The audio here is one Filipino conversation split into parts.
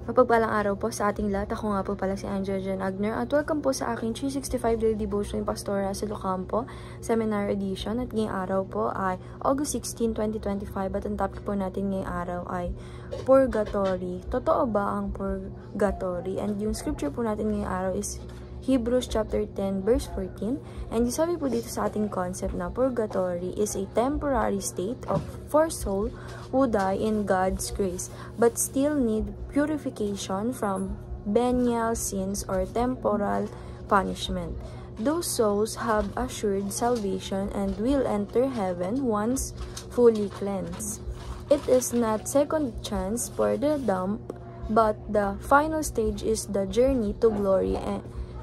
Mapagpalang araw po sa ating lahat. Ako nga po pala si Angela Jen Agner at welcome po sa aking 365 Daily Devotion Pastor Russell Ocampo Seminar Edition. At ngayong araw po ay August 16, 2025 at ang topic po natin ngayong araw ay Purgatory. Totoo ba ang Purgatory? And yung scripture po natin ngayong araw is Hebrews chapter 10 verse 14, and sabi po dito sa ating concept na purgatory is a temporary state for soul who die in God's grace but still need purification from venial sins or temporal punishment. Those souls have assured salvation and will enter heaven once fully cleansed. It is not second chance for the dumb, but the final stage is the journey to glory.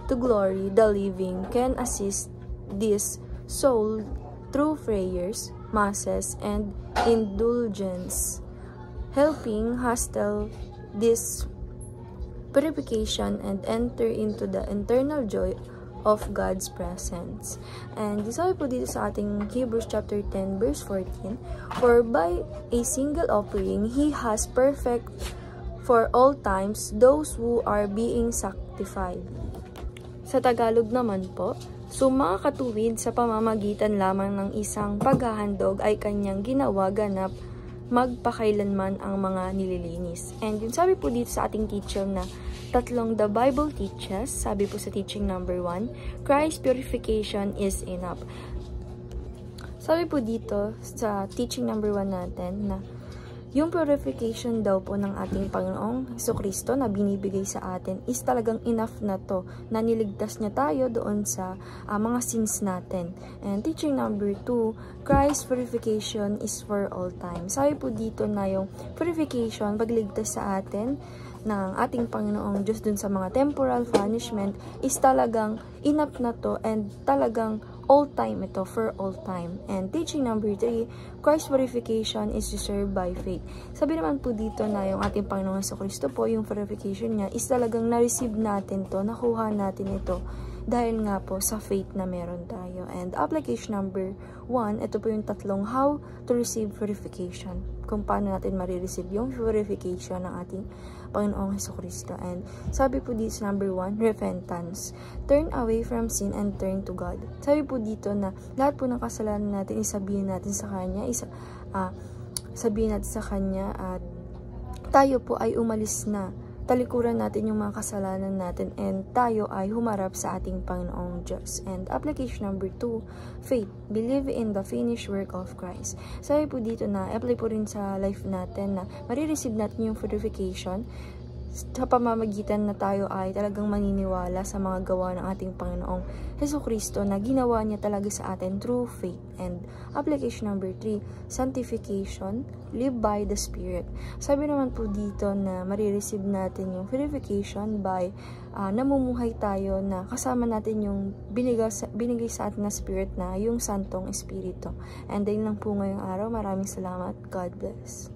The living can assist this soul through prayers, masses, and indulgence, helping hustle this purification and enter into the eternal joy of God's presence. And sabi po dito sa ating Hebrews chapter 10 verse 14, for by a single offering He has perfect for all times those who are being sanctified. Sa Tagalog naman po, mga katuwid sa pamamagitan lamang ng isang paghahandog ay kanyang ginawa ganap magpakailanman ang mga nililinis. And yun sabi po dito sa ating teacher na tatlong the Bible teaches, sabi po sa teaching number 1, Christ's purification is enough. Sabi po dito sa teaching number 1 natin na yung purification daw po ng ating Panginoong Jesucristo na binibigay sa atin is talagang enough na to, na niligtas niya tayo doon sa mga sins natin. And teaching number 2, Christ's purification is for all time. Sabi po dito na yung purification, pagligtas sa atin ng ating Panginoong Diyos dun sa mga temporal punishment is talagang enough na to and talagang all time ito, for all time. And teaching number 3, Christ's purification is deserved by faith. Sabi naman po dito na yung ating Panginoon Jesucristo po, yung purification niya is talagang na-receive natin to, nakuha natin ito dahil nga po sa faith na meron tayo. And application number 1, ito po yung tatlong how to receive purification. Kung paano natin marireceive yung purification ng ating Panginoong Jesucristo. And sabi po dito sa number 1, repentance. Turn away from sin and turn to God. Sabi po dito na lahat po ng kasalanan natin isabihin natin sa Kanya, sabihin natin sa Kanya at tayo po ay umalis na. Talikuran natin yung mga kasalanan natin and tayo ay humarap sa ating Panginoong Diyos. And application number 2, faith. Believe in the finished work of Christ. Sabi po dito na apply po rin sa life natin na marireceive natin yung purification sa pamamagitan na tayo ay talagang maniniwala sa mga gawa ng ating Panginoong Jesucristo na ginawa niya talaga sa atin through faith. And application number 3, sanctification, live by the Spirit. Sabi naman po dito na marireceive natin yung purification by namumuhay tayo na kasama natin yung binigay sa atin na Spirit na yung Santong Espiritu. And ayun lang po ngayong araw. Maraming salamat. God bless.